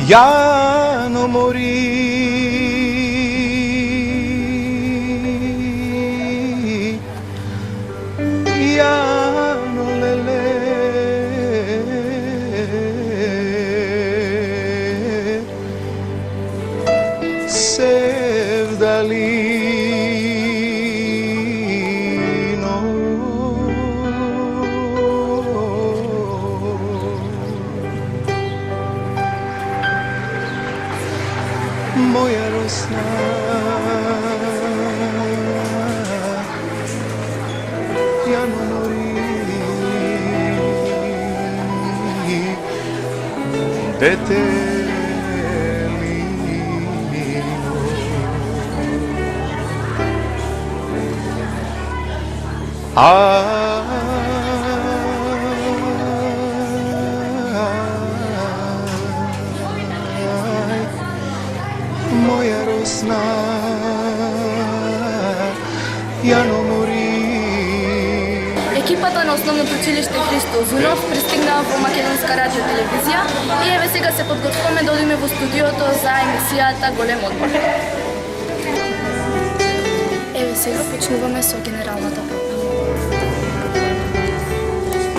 Γιάννο μωρί, Γιάννο λελέ, Σεβδαλίνο, moja rosna, Γιάννο μωρί, moja rosna, Јано мори. Екипата на Основното училиште Христо Озунов пристигнаа во Македонска радио телевизија и еве сега се подготвуваме да одиме во студиото за емисијата Голем одмор. Еве сега почнуваме со генералната проба. Čujem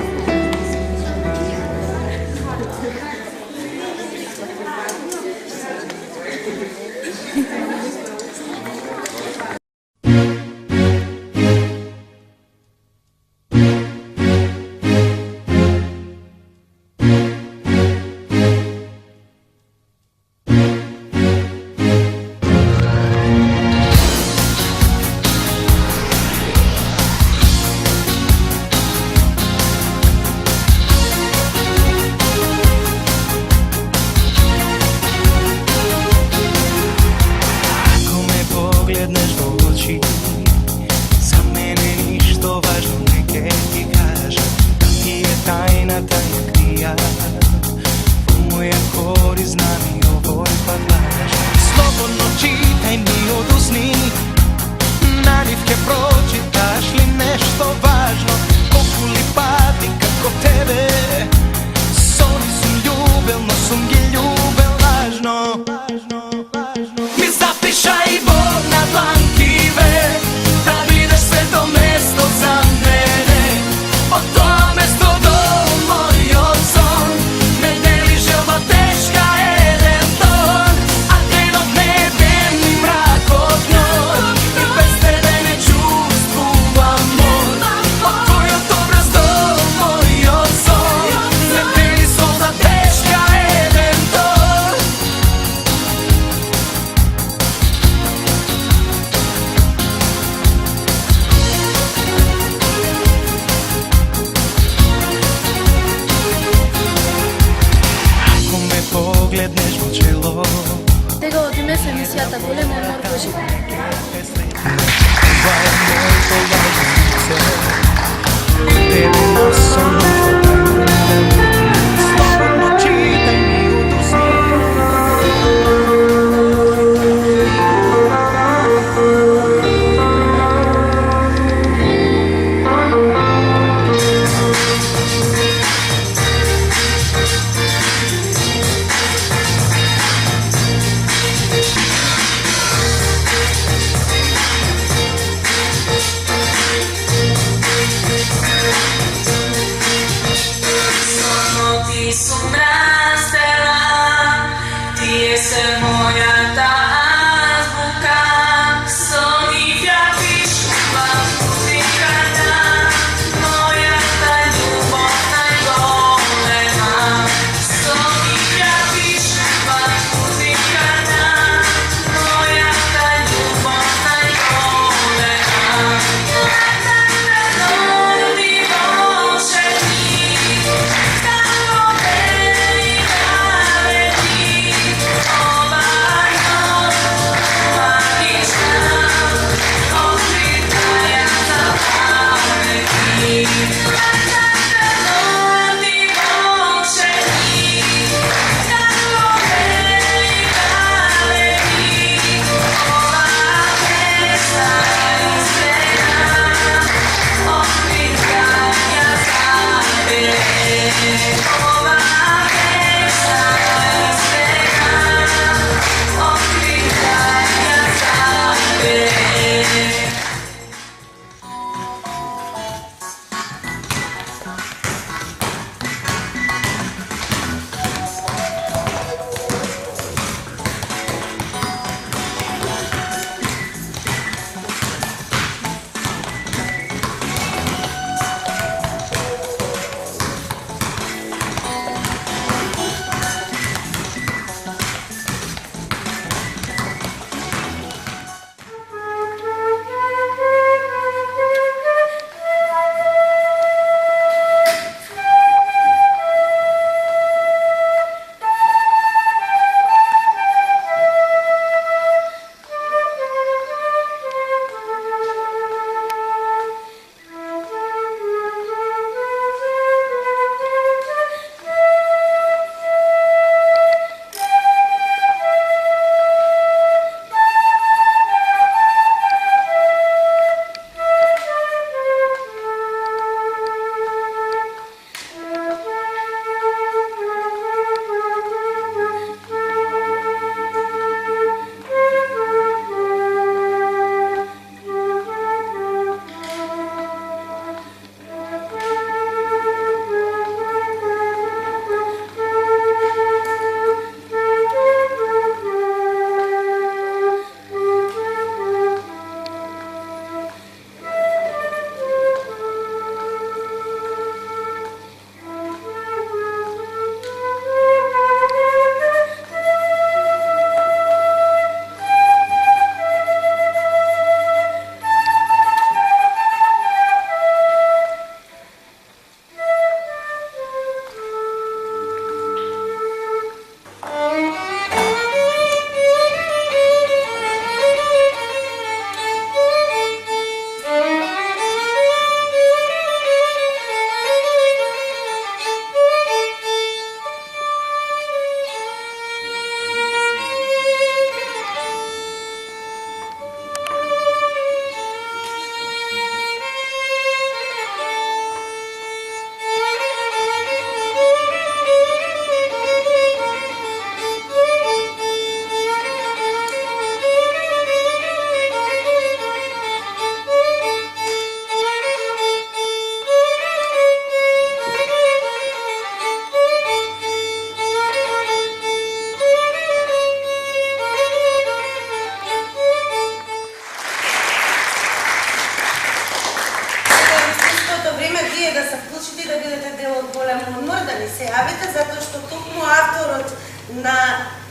седнеш во чело. Тега од име со емисијата Голем одмор во живот. Това е моето лажнице. Тебе насам слободно читай ми удоси.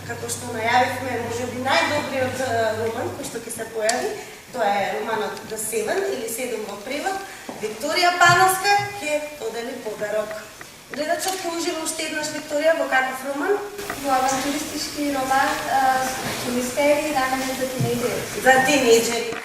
како што најавивме, можеби најдобриот роман кој што ќе се појави, тоа е романот The Seven или Седум во превод. Викторија Пановска ќе подели подарок. Гледачот ќе ужива уште еднаш Викторија во каков роман? bo avanturistički roman o misteriji namenjen za tinejdžere. Za tinejdžeri.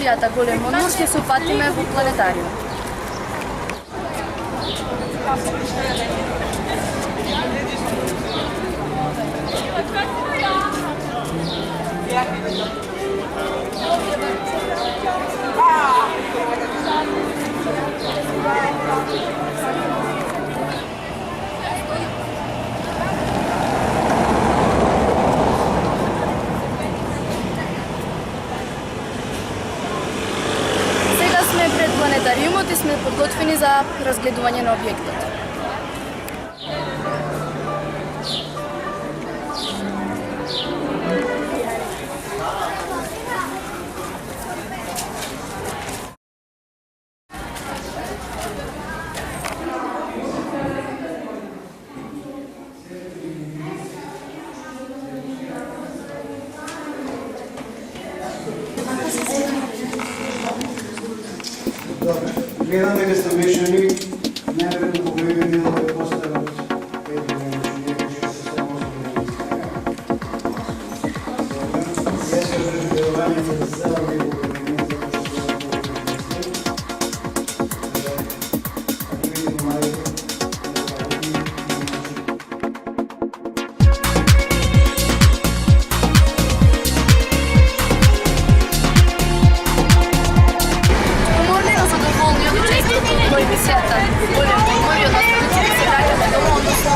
емисијата Големо ноќ ќе се упатиме во планетариум. Сега сме пред планетариумот и сме подготвени за разгледување на објектот. Гледам дека сте мешани, најверојатно по големиот дел е поставен од едно система за Јас кажу верувањето за себе и емисијата Големо ноќ од наставниците се враќаме дома, односно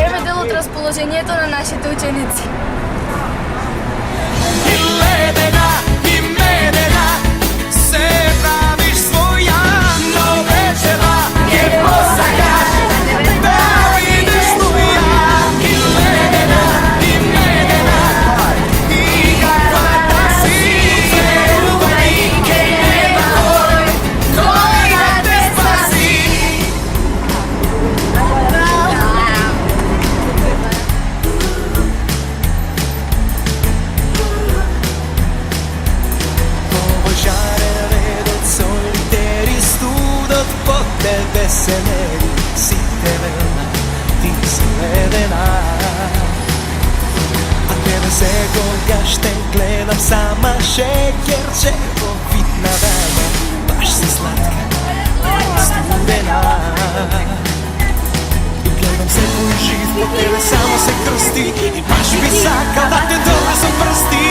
еве дел од расположението на нашите ученици. Ледена и медена, се правиш своја, но вечера ќе посакаш да видиш моја. И ледена и медена, и каквата си, верувај, ке нема тој да те спаси. Овој жарен редот, солитери, студот под тебе се мери. Сите верна, ти си ледена. А тебе секогаш те гледам сама, шеќерче во вид на дама. Баш си сладка, студена. И гледам секој жив по тебе само се крсти. И баш би сакал да те добре со прсти.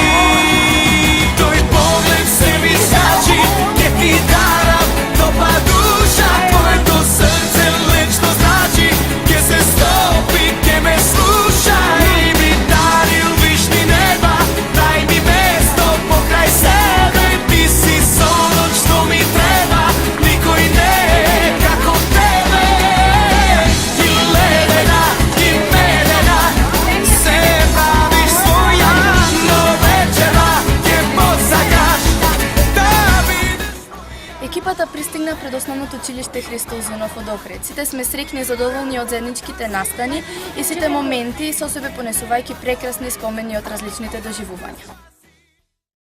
Тој поглед се ми скачи, ке ти дарам топла душа. Твоето срце лично значи, ке се стопи, ке ме слуша. И ми дарил вишни неба, дај ми место покрај себе. Ти си сонот што ми треба, никој не е како тебе. И ледена, и медена, се правиш своја, но вечера ќе посакаш да видиш. Екипата пристигна пред основното училиште Христо Узунов од Охрид. Сите сме среќни и задоволни од заедничките настани и сите моменти со себе понесувајќи прекрасни спомени од различните доживувања.